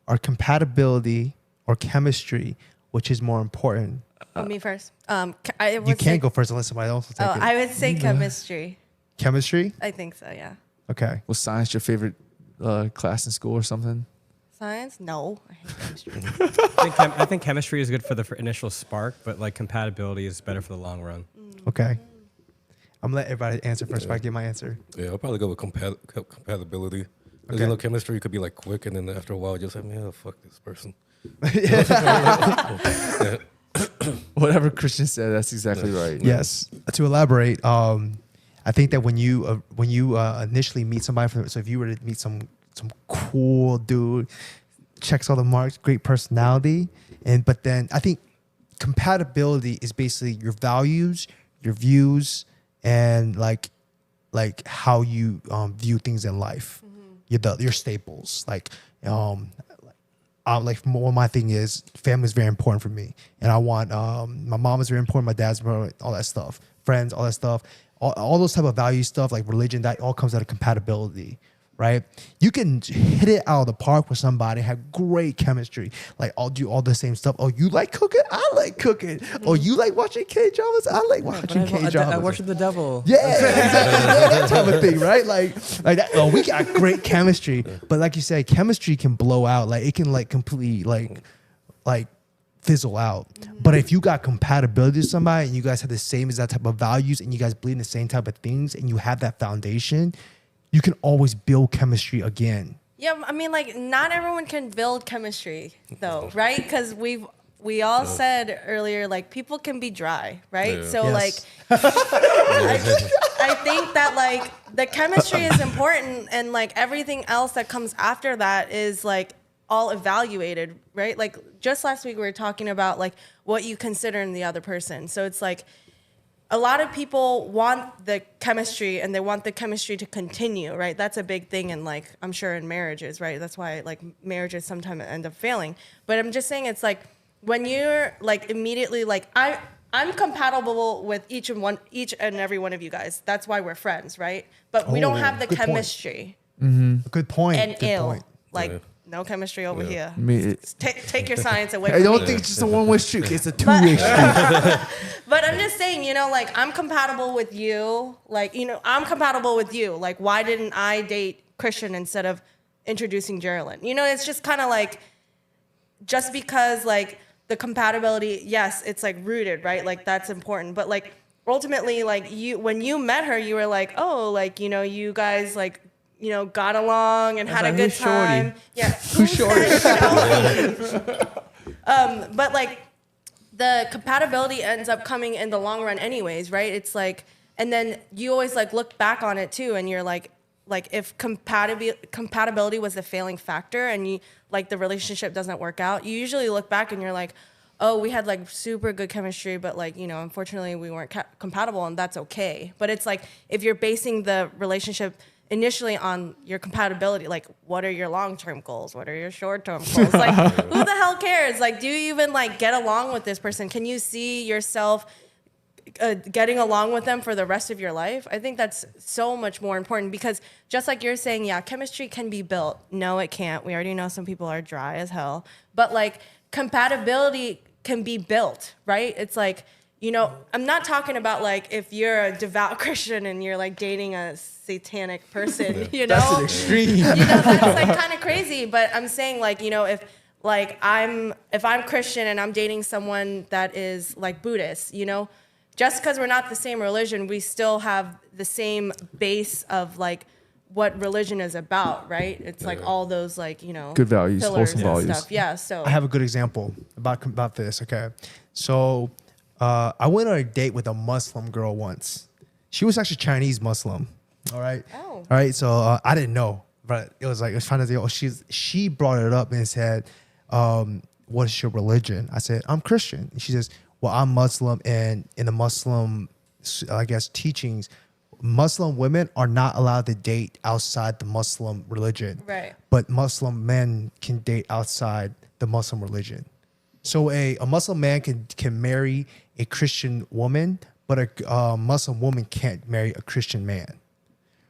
are compatibility or chemistry, which is more important? Me first. You can't go first unless somebody else will take it. I would say chemistry. Chemistry? I think so, yeah. Okay. Was science your favorite class in school or something? Science? No. I hate chemistry. I think chemistry is good for the initial spark, but like compatibility is better for the long run. Okay. I'm gonna let everybody answer first if I get my answer. Yeah, I'll probably go with compatibility. Because Okay. chemistry could be like quick, and then after a while, just like, yeah, fuck this person. Whatever Christian said, that's exactly right. Yes. To elaborate, I think that when you initially meet somebody, so if you were to meet some cool dude, checks all the marks, great personality, but then I think compatibility is basically your values, your views, and like how you view things in life. Your staples. Like one of my thing is family is very important for me, and I want my mom is very important, my dad's very important, all that stuff, friends, all that stuff, all those type of value stuff like religion, that all comes out of compatibility, right? You can hit it out of the park with somebody, have great chemistry, like I'll do all the same stuff. Oh, you like cooking? I like cooking. Oh, you like watching K-dramas? I like watching K-dramas. I worship the devil. Yeah, exactly. Yeah, that type of thing, right? Like that. Oh, we got great chemistry, but like you said, chemistry can blow out. Like it can like completely like fizzle out. But if you got compatibility with somebody and you guys have the same exact type of values and you guys believe in the same type of things and you have that foundation, you can always build chemistry again. Yeah, I mean, like, not everyone can build chemistry, though, right? Because we all said earlier, like, people can be dry, right? Yeah. So, Yes. like, I think that, like, the chemistry is important, and, like, everything else that comes after that is, like, all evaluated, right? Like, just last week we were talking about, like, what you consider in the other person. So it's, like, a lot of people want the chemistry and they want the chemistry to continue, right? That's a big thing in, like, I'm sure in marriages, right? That's why, like, marriages sometimes end up failing. But I'm just saying, it's like when you're like immediately like I'm compatible with each and every one of you guys. That's why we're friends, right? But we don't have the good point. chemistry. Good point. And Good ill. point. Like, Yeah. no chemistry over here. Me, Take your science away I from don't me. think it's just a one-way street. It's a two-way street. But I'm just saying, you know, like, I'm compatible with you. Like, you know, I'm compatible with you. Like, why didn't I date Christian instead of introducing Geraldine? You know, it's just kind of like, just because, like, the compatibility, yes, it's, like, rooted, right? Like, that's important. But, like, ultimately, like, when you met her, you were like, oh, like, you know, you guys, like, you know, got along and had a good time. Yeah. Who's shorty? But, like, the compatibility ends up coming in the long run anyways, right? It's like, and then you always, like, look back on it too, and you're like if compatibility was the failing factor and you, like, the relationship doesn't work out, you usually look back and you're like, oh, we had, like, super good chemistry, but, like, you know, unfortunately we weren't compatible, and that's okay. But it's like, if you're basing the relationship initially on your compatibility, like, what are your long-term goals? What are your short-term goals? Like, who the hell cares? Like, do you even, like, get along with this person? Can you see yourself getting along with them for the rest of your life? I think that's so much more important, because just like you're saying, yeah, chemistry can be built. No, it can't. We already know some people are dry as hell. But, like, compatibility can be built, right? It's like, you know, I'm not talking about, like, if you're a devout Christian and you're, like, dating a satanic person, you know? That's an extreme. You know, that's, like, kind of crazy. But I'm saying, like, you know, if I'm Christian and I'm dating someone that is, like, Buddhist, you know, just because we're not the same religion, we still have the same base of, like, what religion is about, right? It's like all those, like, you know, Good values, pillars wholesome and values. stuff. Yeah. So I have a good example about this. Okay, so I went on a date with a Muslim girl once. She was actually Chinese Muslim. All right. Oh. All right. So I didn't know, but it was fun to oh, she brought it up and said, "What is your religion?" I said, "I'm Christian." And she says, "Well, I'm Muslim, and in the Muslim, I guess, teachings, Muslim women are not allowed to date outside the Muslim religion. Right. But Muslim men can date outside the Muslim religion. So a Muslim man can marry a Christian woman, but a Muslim woman can't marry a Christian man,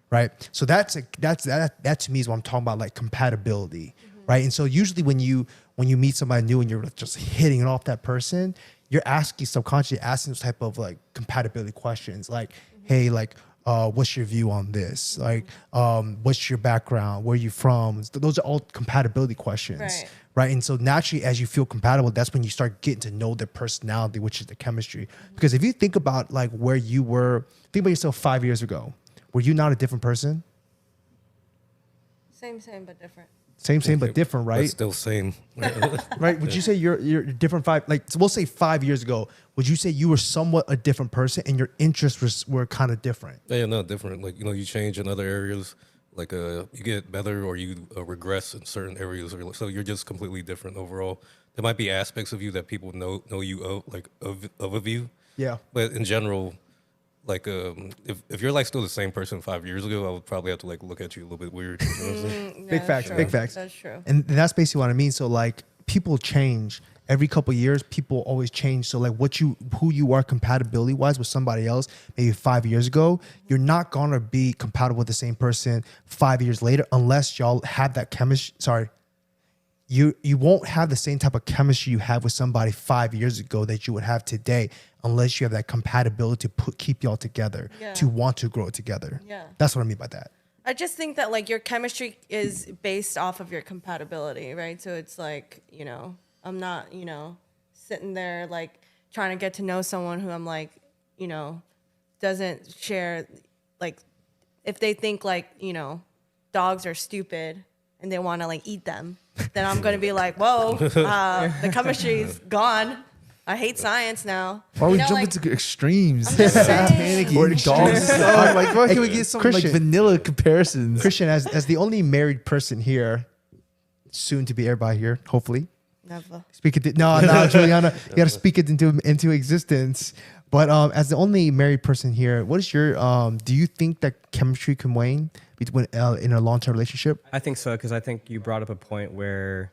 right? So that to me is what I'm talking about, like compatibility, right? And so usually when you meet somebody new and you're just hitting it off that person, you're asking subconsciously asking those type of like compatibility questions, like, hey, like, what's your view on this? Like, what's your background? Where are you from? Those are all compatibility questions, right? And so naturally, as you feel compatible, that's when you start getting to know their personality, which is the chemistry. Because if you think about like where you were, think about yourself 5 years ago. Were you not a different person? Same, but different. Same, but different, right? But still same. Right? Would you say you're different so we'll say 5 years ago, would you say you were somewhat a different person and your interests were kind of different? Yeah, not different. Like, you change in other areas. Like, you get better or you regress in certain areas. So you're just completely different overall. There might be aspects of you that people know you of a view. Yeah. But in general, like, if you're like still the same person 5 years ago, I would probably have to like look at you a little bit weird. You know what I'm saying? Big facts. That's true. And that's basically what I mean. So like people change every couple of years. People always change. So like who you are compatibility wise with somebody else, maybe 5 years ago, you're not gonna be compatible with the same person 5 years later unless y'all have that chemistry. Sorry. You won't have the same type of chemistry you have with somebody 5 years ago that you would have today unless you have that compatibility to keep y'all together, to want to grow together. Yeah. That's what I mean by that. I just think that like your chemistry is based off of your compatibility, right? So it's like, I'm not, sitting there like trying to get to know someone who I'm like, doesn't share, like if they think like, dogs are stupid and they want to like eat them, then I'm going to be like, whoa, the chemistry's gone. I hate science now. Why we jumping to extremes? I'm just saying. Panicky. Or dogs. Like, why can't we get some like Christian. vanilla comparisons? Christian, as the only married person here, soon to be everybody here, hopefully. Never. Speak it. No, Juliana, you got to speak it into existence. But as the only married person here, what is your? Do you think that chemistry can wane between in a long-term relationship? I think so, because I think you brought up a point where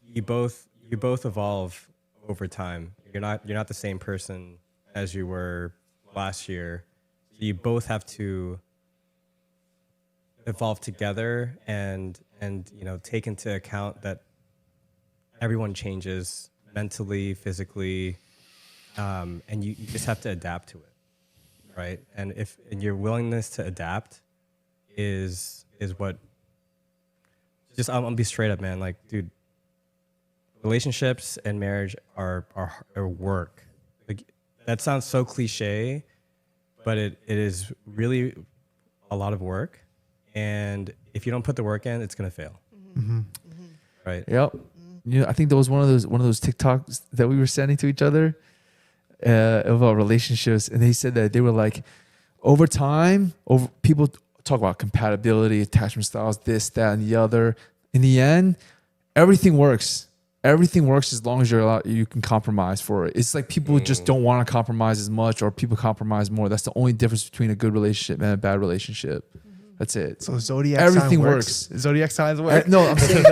you both evolve over time. You're not the same person as you were last year. You both have to evolve together and take into account that everyone changes mentally, physically, and you just have to adapt to it, right? And your willingness to adapt is what. Just I'm gonna be straight up, man. Like, dude, relationships and marriage are work. Like, that sounds so cliche, but it is really a lot of work. And if you don't put the work in, it's gonna fail. Mm-hmm. Right? Yep. I think there was one of those TikToks that we were sending to each other about relationships, and they said that they were like, over time, people talk about compatibility, attachment styles, this, that, and the other. In the end, everything works. Everything works as long as you can compromise for it. It's like people just don't want to compromise as much, or people compromise more. That's the only difference between a good relationship and a bad relationship. That's it. So zodiac everything sign works. Zodiac signs work. No, I'm saying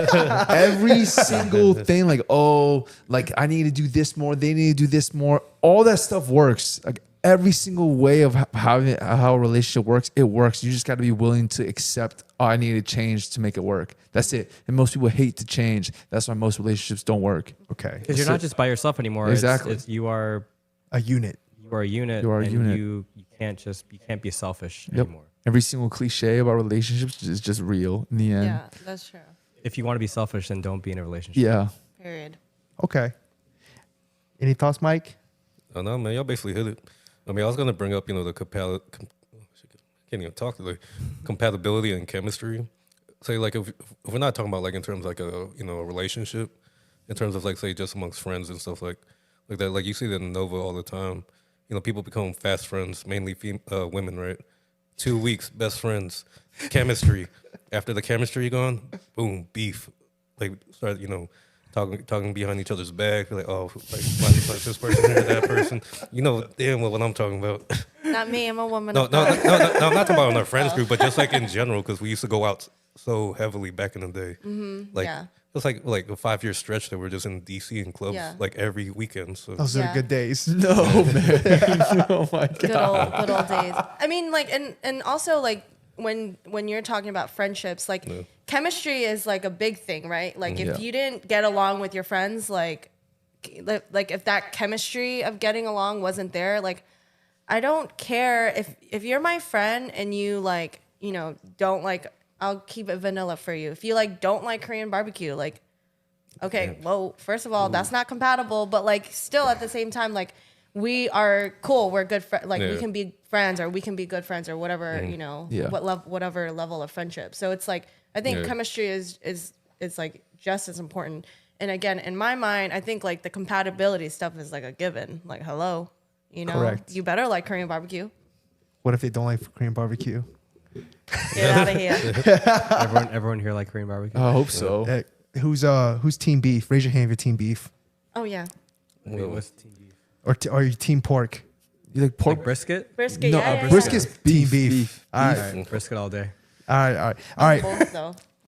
every single thing. Like, I need to do this more. They need to do this more. All that stuff works. Like every single way of how a relationship works, it works. You just got to be willing to accept. Oh, I need to change to make it work. That's it. And most people hate to change. That's why most relationships don't work. Okay. Because you're not just by yourself anymore. Exactly. You are a unit. You are a unit. You are a unit. You can't be selfish anymore. Every single cliche about relationships is just real in the end. Yeah, that's true. If you want to be selfish, then don't be in a relationship. Yeah. Period. Okay. Any thoughts, Mike? Oh, no, man, y'all basically hit it. I mean, I was gonna bring up, the can't even talk to the compatibility and chemistry. Say, like, if we're not talking about like in terms like a a relationship, in terms of like say just amongst friends and stuff like that. Like you see that in Nova all the time. People become fast friends, mainly women, right? 2 weeks, best friends, chemistry. After the chemistry gone, boom, beef. Like start, talking behind each other's back. Like, oh, like this person or that person. Damn well what I'm talking about. Not me. I'm a woman. No, I'm not talking about in our friends group, but just like in general, because we used to go out so heavily back in the day. Like yeah. it's like a 5-year stretch that we're just in DC and clubs like every weekend. So Those are good days. No, man. Oh my God. Good old days. I mean, like, and also like when you're talking about friendships, like chemistry is like a big thing, right? Like if Yeah. you didn't get along with your friends, like if that chemistry of getting along wasn't there, like I don't care if you're my friend and you like, you know, don't like, I'll keep it vanilla for you. If you like don't like Korean barbecue, like okay, well, first of all, that's not compatible, but like still at the same time, like we are cool, we're good friends, like we can be friends or we can be good friends or whatever, you know, whatever level of friendship. So it's like I think chemistry is like just as important. And again, in my mind, I think like the compatibility stuff is like a given. Like hello, you know, Correct. you better like Korean barbecue. What if they don't like Korean barbecue? Get out of here. Everyone here like Korean barbecue? I hope so. Who's team beef? Raise your hand if you're team beef, Oh yeah, Wait, what's team beef? or you team pork. You like pork? Like brisket? brisket. No, yeah, yeah, brisket's Brisket's team beef. beef. All right, All right, brisket all day. all right, all right, all right. Both though.